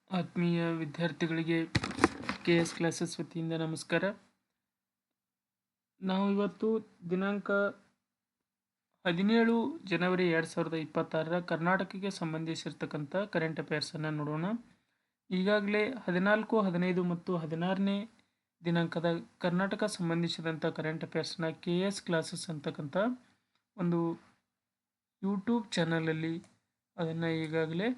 ಆತ್ಮೀಯ ವಿದ್ಯಾರ್ಥಿಗಳಿಗೆ KS classes ವತಿಯಿಂದ ನಮಸ್ಕಾರ. ನಾವು ಇವತ್ತು ದಿನಾಂಕ 17 ಜನವರಿ 2026 ಕರ್ನಾಟಕಕ್ಕೆ ಸಂಬಂಧಿಸಿರ್ತಕ್ಕಂಥ ಕರೆಂಟ್ ಅಫೇರ್ಸನ್ನು ನೋಡೋಣ. ಈಗಾಗಲೇ 14, 15 ಮತ್ತು 16ನೇ ದಿನಾಂಕದ ಕರ್ನಾಟಕ ಸಂಬಂಧಿಸಿದಂಥ ಕರೆಂಟ್ ಅಫೇರ್ಸ್ನ KS ಕ್ಲಾಸಸ್ ಅಂತಕ್ಕಂಥ ಒಂದು ಯೂಟ್ಯೂಬ್ ಚಾನಲಲ್ಲಿ ಅದನ್ನು ಈಗಾಗಲೇ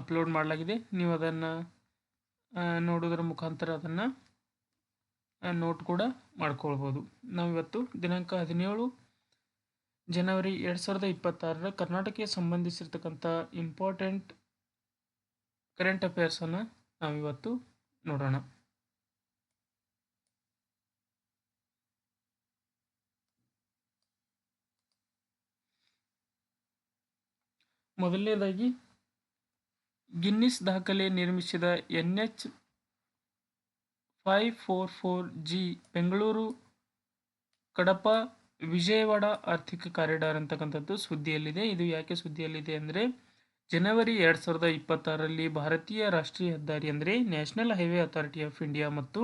ಅಪ್ಲೋಡ್ ಮಾಡಲಾಗಿದೆ. ನೀವು ಅದನ್ನು ನೋಡೋದ್ರ ಮುಖಾಂತರ ಅದನ್ನು ನೋಟ್ ಕೂಡ ಮಾಡ್ಕೊಳ್ಬೋದು. ನಾವಿವತ್ತು ದಿನಾಂಕ 17 ಜನವರಿ 2026 ಕರ್ನಾಟಕಕ್ಕೆ ಸಂಬಂಧಿಸಿರ್ತಕ್ಕಂಥ ಇಂಪಾರ್ಟೆಂಟ್ ಕರೆಂಟ್ ಅಫೇರ್ಸನ್ನು ನಾವಿವತ್ತು ನೋಡೋಣ. ಮೊದಲನೇದಾಗಿ ಗಿನ್ನಿಸ್ ದಾಖಲೆ ನಿರ್ಮಿಸಿದ NH 544G ಬೆಂಗಳೂರು ಕಡಪ ವಿಜಯವಾಡ ಆರ್ಥಿಕ ಕಾರಿಡಾರ್ ಅಂತಕ್ಕಂಥದ್ದು ಸುದ್ದಿಯಲ್ಲಿದೆ. ಇದು ಯಾಕೆ ಸುದ್ದಿಯಲ್ಲಿದೆ ಅಂದರೆ ಜನವರಿ 2026ರಲ್ಲಿ ಭಾರತೀಯ ರಾಷ್ಟ್ರೀಯ ಹೆದ್ದಾರಿ ಅಂದರೆ national highway authority of India ಮತ್ತು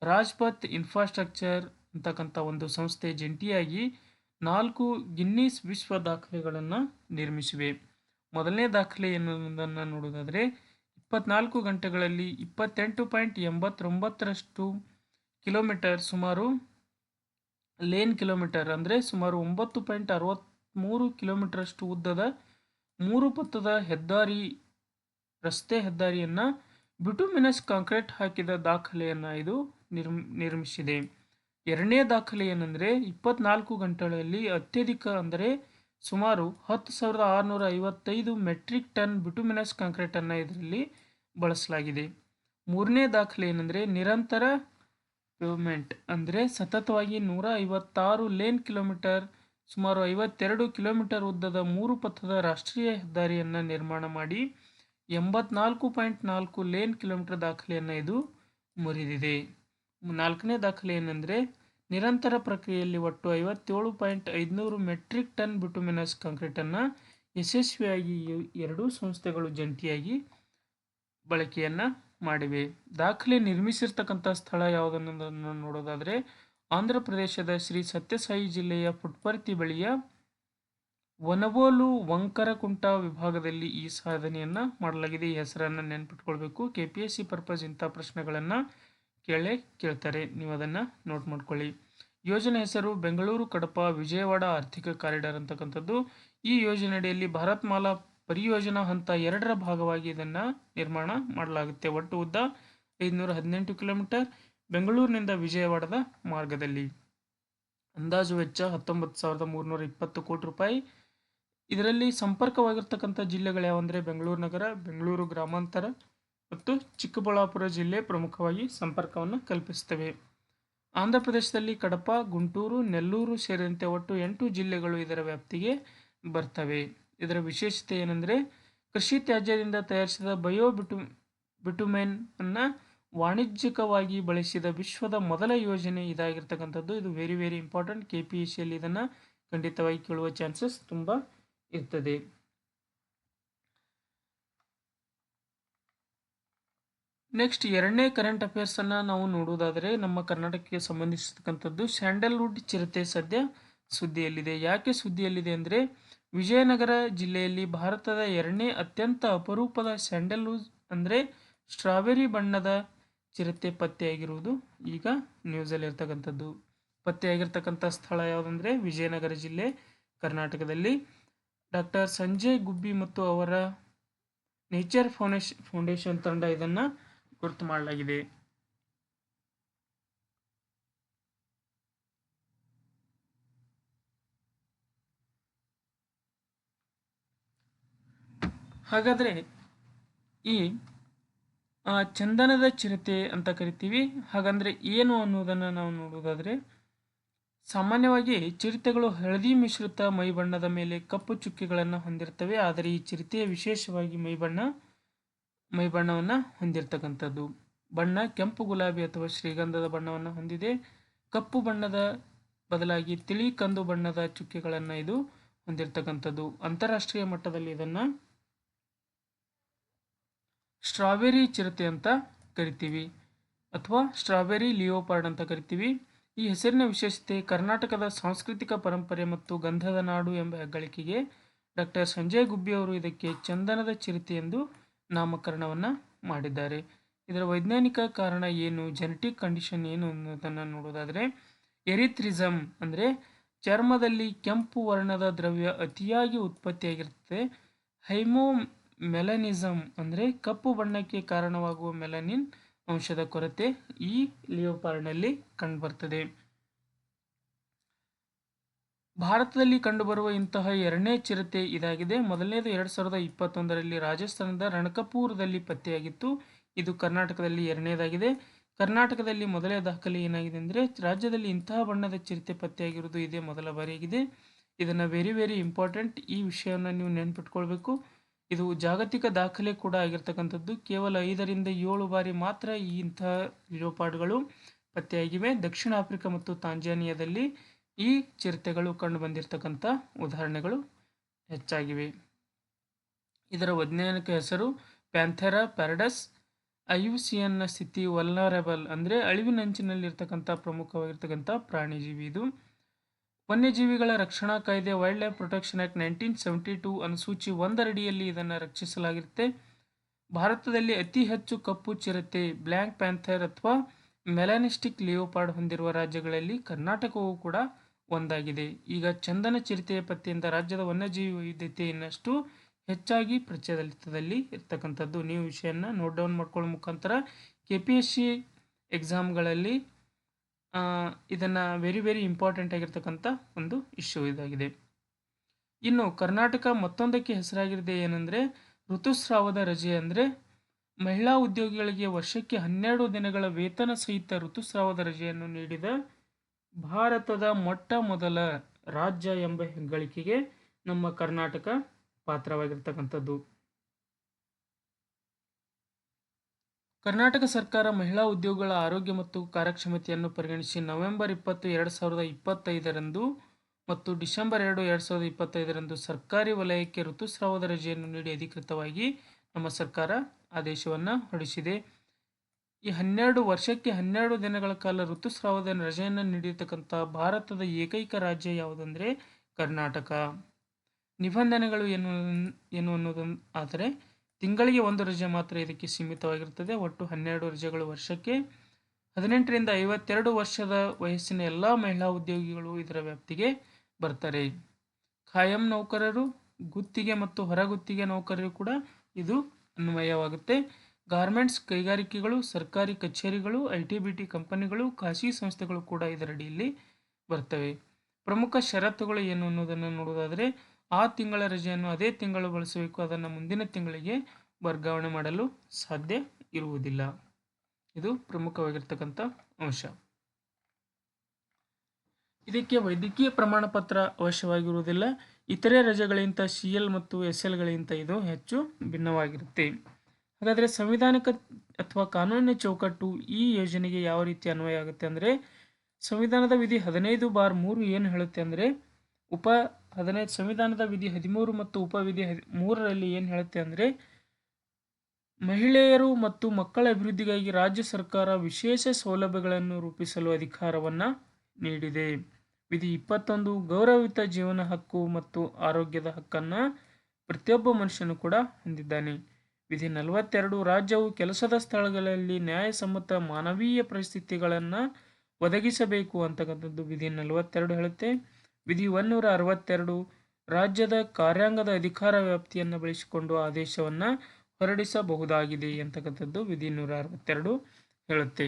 ರಾಜ್ಪಥ್ ಇನ್ಫ್ರಾಸ್ಟ್ರಕ್ಚರ್ ಅಂತಕ್ಕಂಥ ಒಂದು ಸಂಸ್ಥೆ ಜಂಟಿಯಾಗಿ 4 ಗಿನ್ನಿಸ್ ವಿಶ್ವ ದಾಖಲೆಗಳನ್ನು ನಿರ್ಮಿಸಿವೆ. ಮೊದಲನೇ ದಾಖಲೆ ಎನ್ನುವುದನ್ನು ನೋಡೋದಾದರೆ 24 ಗಂಟೆಗಳಲ್ಲಿ 28.89ರಷ್ಟು ಕಿಲೋಮೀಟರ್ ಸುಮಾರು ಲೇನ್ ಕಿಲೋಮೀಟರ್ ಅಂದರೆ ಸುಮಾರು 9.63 ಕಿಲೋಮೀಟರಷ್ಟು ಉದ್ದದ 3 ಪಥದ ಹೆದ್ದಾರಿ ರಸ್ತೆ ಹೆದ್ದಾರಿಯನ್ನು ಬಿಟುಮಿನಸ್ ಕಾಂಕ್ರೀಟ್ ಹಾಕಿದ ದಾಖಲೆಯನ್ನು ಇದು ನಿರ್ಮಿಸಿದೆ. ಎರಡನೇ ದಾಖಲೆ ಏನಂದರೆ 24 ಗಂಟೆಗಳಲ್ಲಿ ಅತ್ಯಧಿಕ ಅಂದರೆ ಸುಮಾರು 10,655 ಮೆಟ್ರಿಕ್ ಟನ್ ಬಿಟುಮಿನಸ್ ಕಾಂಕ್ರೀಟನ್ನು ಇದರಲ್ಲಿ ಬಳಸಲಾಗಿದೆ. ಮೂರನೇ ದಾಖಲೆ ಏನಂದರೆ ನಿರಂತರ ಪೇವ್ಮೆಂಟ್ ಅಂದರೆ ಸತತವಾಗಿ 156 ಲೇನ್ ಕಿಲೋಮೀಟರ್ ಸುಮಾರು 52 ಕಿಲೋಮೀಟರ್ ಉದ್ದದ 3 ಪಥದ ರಾಷ್ಟ್ರೀಯ ಹೆದ್ದಾರಿಯನ್ನು ನಿರ್ಮಾಣ ಮಾಡಿ 84.4 ಲೇನ್ ಕಿಲೋಮೀಟರ್ ದಾಖಲೆಯನ್ನು ಇದು ಮುರಿದಿದೆ. ನಾಲ್ಕನೇ ದಾಖಲೆ ಏನಂದರೆ ನಿರಂತರ ಪ್ರಕ್ರಿಯೆಯಲ್ಲಿ ಒಟ್ಟು 57.500 ಮೆಟ್ರಿಕ್ ಟನ್ ಬಿಟುಮಿನಸ್ ಕಾಂಕ್ರೀಟನ್ನು ಯಶಸ್ವಿಯಾಗಿ ಎರಡೂ ಸಂಸ್ಥೆಗಳು ಜಂಟಿಯಾಗಿ ಬಳಕೆಯನ್ನು ಮಾಡಿವೆ. ದಾಖಲೆ ನಿರ್ಮಿಸಿರ್ತಕ್ಕಂಥ ಸ್ಥಳ ಯಾವುದನ್ನು ನೋಡೋದಾದರೆ ಆಂಧ್ರ ಪ್ರದೇಶದ ಶ್ರೀ ಸತ್ಯಸಾಯಿ ಜಿಲ್ಲೆಯ ಪುಟ್ಪರ್ತಿ ಬಳಿಯ ವನವೋಲು ವಂಕರಕುಂಟ ವಿಭಾಗದಲ್ಲಿ ಈ ಸಾಧನೆಯನ್ನು ಮಾಡಲಾಗಿದೆ. ಈ ಹೆಸರನ್ನು ನೆನ್ಪಿಟ್ಕೊಳ್ಬೇಕು. KPSC ಪರ್ಪಸ್ ಇಂಥ ಪ್ರಶ್ನೆಗಳನ್ನು ಕೇಳ್ತಾರೆ, ನೀವು ಅದನ್ನು ನೋಟ್ ಮಾಡ್ಕೊಳ್ಳಿ. ಯೋಜನೆ ಹೆಸರು ಬೆಂಗಳೂರು ಕಡಪ ವಿಜಯವಾಡ ಆರ್ಥಿಕ ಕಾರಿಡಾರ್ ಅಂತಕ್ಕಂಥದ್ದು. ಈ ಯೋಜನೆಯಡಿಯಲ್ಲಿ ಭಾರತ್ ಮಾಲಾ ಪರಿಯೋಜನಾ ಹಂತ 2ರ ಭಾಗವಾಗಿ ಇದನ್ನು ನಿರ್ಮಾಣ ಮಾಡಲಾಗುತ್ತೆ. ಒಟ್ಟು ಉದ್ದ 518 ಕಿಲೋಮೀಟರ್ ಬೆಂಗಳೂರಿನಿಂದ ವಿಜಯವಾಡದ ಮಾರ್ಗದಲ್ಲಿ. ಅಂದಾಜು ವೆಚ್ಚ 19,320 ಕೋಟಿ ರೂಪಾಯಿ. ಇದರಲ್ಲಿ ಸಂಪರ್ಕವಾಗಿರ್ತಕ್ಕಂಥ ಜಿಲ್ಲೆಗಳು ಯಾವಂದರೆ ಬೆಂಗಳೂರು ನಗರ, ಬೆಂಗಳೂರು ಗ್ರಾಮಾಂತರ ಮತ್ತು ಚಿಕ್ಕಬಳ್ಳಾಪುರ ಜಿಲ್ಲೆ ಪ್ರಮುಖವಾಗಿ ಸಂಪರ್ಕವನ್ನು ಕಲ್ಪಿಸುತ್ತವೆ. ಆಂಧ್ರ ಪ್ರದೇಶದಲ್ಲಿ ಕಡಪ, ಗುಂಟೂರು, ನೆಲ್ಲೂರು ಸೇರಿದಂತೆ ಒಟ್ಟು 8 ಜಿಲ್ಲೆಗಳು ಇದರ ವ್ಯಾಪ್ತಿಗೆ ಬರ್ತವೆ. ಇದರ ವಿಶೇಷತೆ ಏನೆಂದರೆ ಕೃಷಿ ತ್ಯಾಜ್ಯದಿಂದ ತಯಾರಿಸಿದ ಬಿಟುಮೆನ್ ಅನ್ನು ವಾಣಿಜ್ಯಿಕವಾಗಿ ಬಳಸಿದ ವಿಶ್ವದ ಮೊದಲ ಯೋಜನೆ ಇದಾಗಿರ್ತಕ್ಕಂಥದ್ದು. ಇದು ವೆರಿ ವೆರಿ ಇಂಪಾರ್ಟೆಂಟ್. KPSCಯಲ್ಲಿ ಇದನ್ನು ಖಂಡಿತವಾಗಿ ಕೇಳುವ ಚಾನ್ಸಸ್ ತುಂಬ ಇರ್ತದೆ. ನೆಕ್ಸ್ಟ್ ಎರಡನೇ ಕರೆಂಟ್ ಅಫೇರ್ಸನ್ನು ನಾವು ನೋಡುವುದಾದರೆ ನಮ್ಮ ಕರ್ನಾಟಕಕ್ಕೆ ಸಂಬಂಧಿಸಿರ್ತಕ್ಕಂಥದ್ದು ಸ್ಯಾಂಡಲ್ವುಡ್ ಚಿರತೆ ಸದ್ಯ ಸುದ್ದಿಯಲ್ಲಿದೆ. ಯಾಕೆ ಸುದ್ದಿಯಲ್ಲಿದೆ ಅಂದರೆ ವಿಜಯನಗರ ಜಿಲ್ಲೆಯಲ್ಲಿ ಭಾರತದ 2ನೇ ಅತ್ಯಂತ ಅಪರೂಪದ ಸ್ಯಾಂಡಲ್ವುಡ್ ಅಂದರೆ ಸ್ಟ್ರಾಬೆರಿ ಬಣ್ಣದ ಚಿರತೆ ಪತ್ತೆಯಾಗಿರುವುದು ಈಗ ನ್ಯೂಸಲ್ಲಿ ಇರ್ತಕ್ಕಂಥದ್ದು. ಪತ್ತೆಯಾಗಿರ್ತಕ್ಕಂಥ ಸ್ಥಳ ಯಾವುದಂದರೆ ವಿಜಯನಗರ ಜಿಲ್ಲೆ, ಕರ್ನಾಟಕದಲ್ಲಿ. ಡಾಕ್ಟರ್ ಸಂಜಯ್ ಗುಬ್ಬಿ ಮತ್ತು ಅವರ ನೇಚರ್ ಫೌಂಡೇಶನ್ ತಂಡ ಇದನ್ನು ಗುರುತು ಮಾಡಲಾಗಿದೆ. ಹಾಗಾದರೆ ಈ ಚಂದನದ ಚಿರತೆ ಅಂತ ಕರಿತೀವಿ. ಹಾಗಂದರೆ ಏನು ಅನ್ನೋದನ್ನು ನಾವು ನೋಡೋದಾದರೆ ಸಾಮಾನ್ಯವಾಗಿ ಚಿರತೆಗಳು ಹಳದಿ ಮಿಶ್ರಿತ ಮೈಬಣ್ಣದ ಮೇಲೆ ಕಪ್ಪು ಚುಕ್ಕೆಗಳನ್ನು ಹೊಂದಿರ್ತವೆ. ಆದರೆ ಈ ಚಿರತೆಯ ವಿಶೇಷವಾಗಿ ಮೈಬಣ್ಣವನ್ನು ಹೊಂದಿರತಕ್ಕಂಥದ್ದು. ಬಣ್ಣ ಕೆಂಪು ಗುಲಾಬಿ ಅಥವಾ ಶ್ರೀಗಂಧದ ಬಣ್ಣವನ್ನು ಹೊಂದಿದೆ. ಕಪ್ಪು ಬಣ್ಣದ ಬದಲಾಗಿ ತಿಳಿ ಕಂದು ಬಣ್ಣದ ಚುಕ್ಕೆಗಳನ್ನು ಇದು ಹೊಂದಿರತಕ್ಕಂಥದ್ದು. ಅಂತಾರಾಷ್ಟ್ರೀಯ ಮಟ್ಟದಲ್ಲಿ ಇದನ್ನು ಸ್ಟ್ರಾಬೆರಿ ಚಿರತೆ ಅಂತ ಕರಿತೀವಿ ಅಥವಾ ಸ್ಟ್ರಾಬೆರಿ ಲಿಯೋಪಾರ್ಡ್ ಅಂತ ಕರಿತೀವಿ. ಈ ಹೆಸರಿನ ವಿಶೇಷತೆ ಕರ್ನಾಟಕದ ಸಾಂಸ್ಕೃತಿಕ ಪರಂಪರೆ ಮತ್ತು ಗಂಧದ ನಾಡು ಎಂಬ ಹೆಗ್ಗಳಿಕೆಗೆ ಡಾಕ್ಟರ್ ಸಂಜಯ್ ಗುಬ್ಬಿ ಅವರು ಇದಕ್ಕೆ ಚಂದನದ ಚಿರತೆ ಎಂದು ನಾಮಕರಣವನ್ನು ಮಾಡಿದ್ದಾರೆ. ಇದರ ವೈಜ್ಞಾನಿಕ ಕಾರಣ ಏನು, ಜೆನೆಟಿಕ್ ಕಂಡೀಷನ್ ಏನು ಅನ್ನೋದನ್ನು ನೋಡೋದಾದರೆ, ಎರಿಥ್ರಿಸಮ್ ಅಂದರೆ ಚರ್ಮದಲ್ಲಿ ಕೆಂಪು ವರ್ಣದ ದ್ರವ್ಯ ಅತಿಯಾಗಿ ಉತ್ಪತ್ತಿಯಾಗಿರ್ತದೆ. ಹೈಮೋಮೆಲನಿಸಮ್ ಅಂದರೆ ಕಪ್ಪು ಬಣ್ಣಕ್ಕೆ ಕಾರಣವಾಗುವ ಮೆಲನಿನ್ ಅಂಶದ ಕೊರತೆ ಈ ಲಿಯೋಪಾರ್ಡ್ನಲ್ಲಿ ಕಂಡುಬರ್ತದೆ. ಭಾರತದಲ್ಲಿ ಕಂಡುಬರುವ ಇಂತಹ ಎರಡನೇ ಚಿರತೆ ಇದಾಗಿದೆ. ಮೊದಲನೇದು 2021ರಲ್ಲಿ ರಾಜಸ್ಥಾನದ ರಣಕಪೂರದಲ್ಲಿ ಪತ್ತೆಯಾಗಿತ್ತು. ಇದು ಕರ್ನಾಟಕದಲ್ಲಿ ಎರಡನೇದಾಗಿದೆ. ಕರ್ನಾಟಕದಲ್ಲಿ ಮೊದಲೇ ದಾಖಲೆ ಏನಾಗಿದೆ ಅಂದರೆ, ರಾಜ್ಯದಲ್ಲಿ ಇಂತಹ ಬಣ್ಣದ ಚಿರತೆ ಪತ್ತೆಯಾಗಿರುವುದು ಇದೇ ಮೊದಲ ಬಾರಿಯಾಗಿದೆ. ಇದನ್ನು ವೆರಿ ಇಂಪಾರ್ಟೆಂಟ್, ಈ ವಿಷಯವನ್ನು ನೀವು ನೆನ್ಪಿಟ್ಕೊಳ್ಬೇಕು. ಇದು ಜಾಗತಿಕ ದಾಖಲೆ ಕೂಡ ಆಗಿರ್ತಕ್ಕಂಥದ್ದು. ಕೇವಲ 5ರಿಂದ 7 ಬಾರಿ ಮಾತ್ರ ಇಂತಹ ಲಿಯೋಪಾರ್ಡ್ಗಳು ಪತ್ತೆಯಾಗಿವೆ. ದಕ್ಷಿಣ ಆಫ್ರಿಕಾ ಮತ್ತು ತಾಂಜಾನಿಯಾದಲ್ಲಿ ಈ ಚಿರತೆಗಳು ಕಂಡು ಬಂದಿರತಕ್ಕಂಥ ಉದಾಹರಣೆಗಳು ಹೆಚ್ಚಾಗಿವೆ. ಇದರ ವೈಜ್ಞಾನಿಕ ಹೆಸರು ಪ್ಯಾಂಥೆರಾ ಪ್ಯಾರಡಸ್. ಐಯುಸಿಎನ್ನ ಸ್ಥಿತಿ ವಲ್ನರಬಲ್ ಅಂದರೆ ಅಳಿವಿನಂಚಿನಲ್ಲಿರ್ತಕ್ಕಂಥ ಪ್ರಮುಖವಾಗಿರ್ತಕ್ಕಂಥ ಪ್ರಾಣಿಜೀವಿ. ಇದು ವನ್ಯಜೀವಿಗಳ ರಕ್ಷಣಾ ಕಾಯ್ದೆ ವೈಲ್ಡ್ ಲೈಫ್ ಪ್ರೊಟೆಕ್ಷನ್ ಆಕ್ಟ್ 1972 ಅನುಸೂಚಿ 1 ಅಡಿಯಲ್ಲಿ ಇದನ್ನು ರಕ್ಷಿಸಲಾಗಿರುತ್ತೆ. ಭಾರತದಲ್ಲಿ ಅತಿ ಹೆಚ್ಚು ಕಪ್ಪು ಚಿರತೆ ಬ್ಲ್ಯಾಕ್ ಪ್ಯಾಂಥರ್ ಅಥವಾ ಮೆಲಾನಿಸ್ಟಿಕ್ ಲಿಯೋಪಾರ್ಡ್ ಹೊಂದಿರುವ ರಾಜ್ಯಗಳಲ್ಲಿ ಕರ್ನಾಟಕವೂ ಕೂಡ ಒಂದಾಗಿದೆ. ಈಗ ಚಂದನ ಚಿರತೆಯ ಪತ್ತೆಯಿಂದ ರಾಜ್ಯದ ವನ್ಯಜೀವಿ ವೈವಿಧ್ಯತೆ ಇನ್ನಷ್ಟು ಹೆಚ್ಚಾಗಿ ಪ್ರಚಲಿತದಲ್ಲಿ ಇರ್ತಕ್ಕಂಥದ್ದು. ನೀವು ವಿಷಯನ ನೋಟ್ ಡೌನ್ ಮಾಡ್ಕೊಳ್ಳೋ ಮುಖಾಂತರ KPSC ಎಕ್ಸಾಮ್ಗಳಲ್ಲಿ ಇದನ್ನು ವೆರಿ ಇಂಪಾರ್ಟೆಂಟ್ ಆಗಿರ್ತಕ್ಕಂಥ ಒಂದು ಇಶ್ಯೂ ಇದಾಗಿದೆ. ಇನ್ನು ಕರ್ನಾಟಕ ಮತ್ತೊಂದಕ್ಕೆ ಹೆಸರಾಗಿರೋದೇ ಏನಂದರೆ ಋತುಸ್ರಾವದ ರಜೆ. ಅಂದರೆ ಮಹಿಳಾ ಉದ್ಯೋಗಿಗಳಿಗೆ ವರ್ಷಕ್ಕೆ 12 ದಿನಗಳ ವೇತನ ಸಹಿತ ಋತುಸ್ರಾವದ ರಜೆಯನ್ನು ನೀಡಿದ ಭಾರತದ ಮೊಟ್ಟ ಮೊದಲ ರಾಜ್ಯ ಎಂಬ ಹೆಗ್ಗಳಿಕೆಗೆ ನಮ್ಮ ಕರ್ನಾಟಕ ಪಾತ್ರವಾಗಿರ್ತಕ್ಕಂಥದ್ದು. ಕರ್ನಾಟಕ ಸರ್ಕಾರ ಮಹಿಳಾ ಉದ್ಯೋಗಿಗಳ ಆರೋಗ್ಯ ಮತ್ತು ಕಾರ್ಯಕ್ಷಮತೆಯನ್ನು ಪರಿಗಣಿಸಿ ನವೆಂಬರ್ 20, 2025ರಂದು ಮತ್ತು ಡಿಸೆಂಬರ್ 2, 2025ರಂದು ಸರ್ಕಾರಿ ವಲಯಕ್ಕೆ ಋತುಸ್ರಾವದ ರಜೆಯನ್ನು ನೀಡಿ ಅಧಿಕೃತವಾಗಿ ನಮ್ಮ ಸರ್ಕಾರ ಆದೇಶವನ್ನು ಹೊರಡಿಸಿದೆ. ಈ ವರ್ಷಕ್ಕೆ 12 ದಿನಗಳ ಕಾಲ ಋತುಸ್ರಾವದ ರಜೆಯನ್ನು ನೀಡಿರ್ತಕ್ಕಂಥ ಭಾರತದ ಏಕೈಕ ರಾಜ್ಯ ಯಾವುದಂದರೆ ಕರ್ನಾಟಕ. ನಿಬಂಧನೆಗಳು ಏನು ಅನ್ನೋದು ಆದರೆ ತಿಂಗಳಿಗೆ 1 ರಜೆ ಮಾತ್ರ ಇದಕ್ಕೆ ಸೀಮಿತವಾಗಿರ್ತದೆ. ಒಟ್ಟು 12 ರಜೆಗಳು ವರ್ಷಕ್ಕೆ. 18ರಿಂದ 52 ವರ್ಷದ ವಯಸ್ಸಿನ ಎಲ್ಲ ಮಹಿಳಾ ಉದ್ಯೋಗಿಗಳು ಇದರ ವ್ಯಾಪ್ತಿಗೆ ಬರ್ತಾರೆ. ಖಾಯಂ ನೌಕರರು, ಗುತ್ತಿಗೆ ಮತ್ತು ಹೊರಗುತ್ತಿಗೆ ನೌಕರರು ಕೂಡ ಇದು ಅನ್ವಯವಾಗುತ್ತೆ. ಗಾರ್ಮೆಂಟ್ಸ್ ಕೈಗಾರಿಕೆಗಳು, ಸರ್ಕಾರಿ ಕಚೇರಿಗಳು, IT-BT ಕಂಪನಿಗಳು, ಖಾಸಗಿ ಸಂಸ್ಥೆಗಳು ಕೂಡ ಇದರಡಿಯಲ್ಲಿ ಬರ್ತವೆ. ಪ್ರಮುಖ ಷರತ್ತುಗಳು ಏನು ಅನ್ನೋದನ್ನು ನೋಡೋದಾದರೆ, ಆ ತಿಂಗಳ ರಜೆಯನ್ನು ಅದೇ ತಿಂಗಳು ಬಳಸಬೇಕು, ಅದನ್ನು ಮುಂದಿನ ತಿಂಗಳಿಗೆ ವರ್ಗಾವಣೆ ಮಾಡಲು ಸಾಧ್ಯ ಇರುವುದಿಲ್ಲ. ಇದು ಪ್ರಮುಖವಾಗಿರ್ತಕ್ಕಂಥ ಅಂಶ. ಇದಕ್ಕೆ ವೈದ್ಯಕೀಯ ಪ್ರಮಾಣ ಪತ್ರ ಅವಶ್ಯವಾಗಿರುವುದಿಲ್ಲ. ಇತರೆ ರಜೆಗಳಿಗಿಂತ CL ಮತ್ತು SLಗಳಿಗಿಂತ ಇದು ಹೆಚ್ಚು ಭಿನ್ನವಾಗಿರುತ್ತೆ. ಹಾಗಾದರೆ ಸಂವಿಧಾನಿಕ ಅಥವಾ ಕಾನೂನಿನ ಚೌಕಟ್ಟು ಈ ಯೋಜನೆಗೆ ಯಾವ ರೀತಿ ಅನ್ವಯ ಆಗುತ್ತೆ ಅಂದರೆ, ಸಂವಿಧಾನದ ವಿಧಿ 15/3 ಏನು ಹೇಳುತ್ತೆ ಅಂದರೆ, ಸಂವಿಧಾನದ ವಿಧಿ 13 ಮತ್ತು ಉಪವಿಧಿ 3ರಲ್ಲಿ ಏನು ಹೇಳುತ್ತೆ ಅಂದರೆ, ಮಹಿಳೆಯರು ಮತ್ತು ಮಕ್ಕಳ ಅಭಿವೃದ್ಧಿಗಾಗಿ ರಾಜ್ಯ ಸರ್ಕಾರ ವಿಶೇಷ ಸೌಲಭ್ಯಗಳನ್ನು ರೂಪಿಸಲು ಅಧಿಕಾರವನ್ನು ನೀಡಿದೆ. ವಿಧಿ 21 ಗೌರವಯುತ ಜೀವನ ಹಕ್ಕು ಮತ್ತು ಆರೋಗ್ಯದ ಹಕ್ಕನ್ನು ಪ್ರತಿಯೊಬ್ಬ ಮನುಷ್ಯನು ಕೂಡ ಹೊಂದಿದ್ದಾನೆ. ವಿಧಿ 42 ರಾಜ್ಯವು ಕೆಲಸದ ಸ್ಥಳಗಳಲ್ಲಿ ನ್ಯಾಯಸಮ್ಮತ ಮಾನವೀಯ ಪರಿಸ್ಥಿತಿಗಳನ್ನು ಒದಗಿಸಬೇಕು ಅಂತಕ್ಕಂಥದ್ದು ವಿಧಿ 42 ಹೇಳುತ್ತೆ. ವಿಧಿ 162 ರಾಜ್ಯದ ಕಾರ್ಯಾಂಗದ ಅಧಿಕಾರ ವ್ಯಾಪ್ತಿಯನ್ನು ಬಳಸಿಕೊಂಡು ಆದೇಶವನ್ನು ಹೊರಡಿಸಬಹುದಾಗಿದೆ ಅಂತಕ್ಕಂಥದ್ದು ವಿಧಿ 162 ಹೇಳುತ್ತೆ.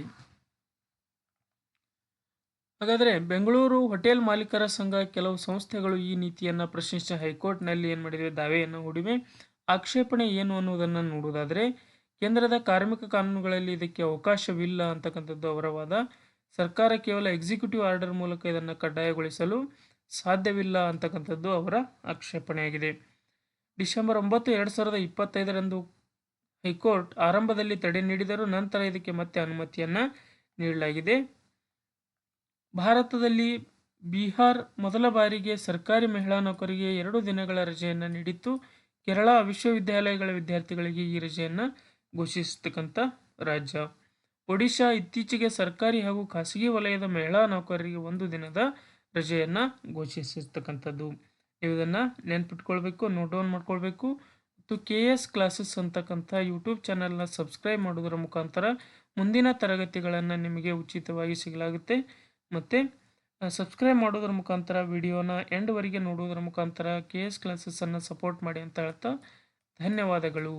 ಹಾಗಾದರೆ ಬೆಂಗಳೂರು ಹೋಟೆಲ್ ಮಾಲೀಕರ ಸಂಘ ಕೆಲವು ಸಂಸ್ಥೆಗಳು ಈ ನೀತಿಯನ್ನು ಪ್ರಶ್ನಿಸಿ ಹೈಕೋರ್ಟ್ನಲ್ಲಿ ಏನು ಮಾಡಿವೆ, ದಾವೆಯನ್ನು ಹೂಡಿವೆ. ಆಕ್ಷೇಪಣೆ ಏನು ಅನ್ನುವುದನ್ನು ನೋಡುವುದಾದರೆ, ಕೇಂದ್ರದ ಕಾರ್ಮಿಕ ಕಾನೂನುಗಳಲ್ಲಿ ಇದಕ್ಕೆ ಅವಕಾಶವಿಲ್ಲ ಅಂತಕ್ಕಂಥದ್ದು ಅವರ ವಾದ. ಸರ್ಕಾರ ಕೇವಲ ಎಕ್ಸಿಕ್ಯೂಟಿವ್ ಆರ್ಡರ್ ಮೂಲಕ ಇದನ್ನು ಕಡ್ಡಾಯಗೊಳಿಸಲು ಸಾಧ್ಯವಿಲ್ಲ ಅಂತಕ್ಕಂಥದ್ದು ಅವರ ಆಕ್ಷೇಪಣೆಯಾಗಿದೆ. ಡಿಸೆಂಬರ್ 9, 2025ರಂದು ಹೈಕೋರ್ಟ್ ಆರಂಭದಲ್ಲಿ ತಡೆ ನೀಡಿದರೂ ನಂತರ ಇದಕ್ಕೆ ಮತ್ತೆ ಅನುಮತಿಯನ್ನು ನೀಡಲಾಗಿದೆ. ಭಾರತದಲ್ಲಿ ಬಿಹಾರ್ ಮೊದಲ ಬಾರಿಗೆ ಸರ್ಕಾರಿ ಮಹಿಳಾ ನೌಕರಿಗೆ 2 ದಿನಗಳ ರಜೆಯನ್ನು ನೀಡಿತ್ತು. ಕೇರಳ ವಿಶ್ವವಿದ್ಯಾಲಯಗಳ ವಿದ್ಯಾರ್ಥಿಗಳಿಗೆ ಈ ರಜೆಯನ್ನು ಘೋಷಿಸತಕ್ಕಂಥ ರಾಜ್ಯ. ಒಡಿಶಾ ಇತ್ತೀಚೆಗೆ ಸರ್ಕಾರಿ ಹಾಗೂ ಖಾಸಗಿ ವಲಯದ ಮಹಿಳಾ ನೌಕರರಿಗೆ 1 ದಿನದ ರಜೆಯನ್ನು ಘೋಷಿಸಿರ್ತಕ್ಕಂಥದ್ದು. ನೀವು ಇದನ್ನು ನೆನ್ಪಿಟ್ಕೊಳ್ಬೇಕು, ನೋಟ್ ಡೌನ್ ಮಾಡ್ಕೊಳ್ಬೇಕು. ಮತ್ತು KS ಕ್ಲಾಸಸ್ ಅಂತಕ್ಕಂಥ ಯೂಟ್ಯೂಬ್ ಚಾನಲ್ನ ಸಬ್ಸ್ಕ್ರೈಬ್ ಮಾಡೋದರ ಮುಖಾಂತರ ಮುಂದಿನ ತರಗತಿಗಳನ್ನು ನಿಮಗೆ ಉಚಿತವಾಗಿ ಸಿಗಲಾಗುತ್ತೆ. ಮತ್ತು ಸಬ್ಸ್ಕ್ರೈಬ್ ಮಾಡೋದ್ರ ಮುಖಾಂತರ ವಿಡಿಯೋನ ಎಂಡ್ವರೆಗೆ ನೋಡೋದ್ರ ಮುಖಾಂತರ KS ಕ್ಲಾಸಸ್ಸನ್ನು ಸಪೋರ್ಟ್ ಮಾಡಿ ಅಂತ ಹೇಳ್ತಾ ಧನ್ಯವಾದಗಳು.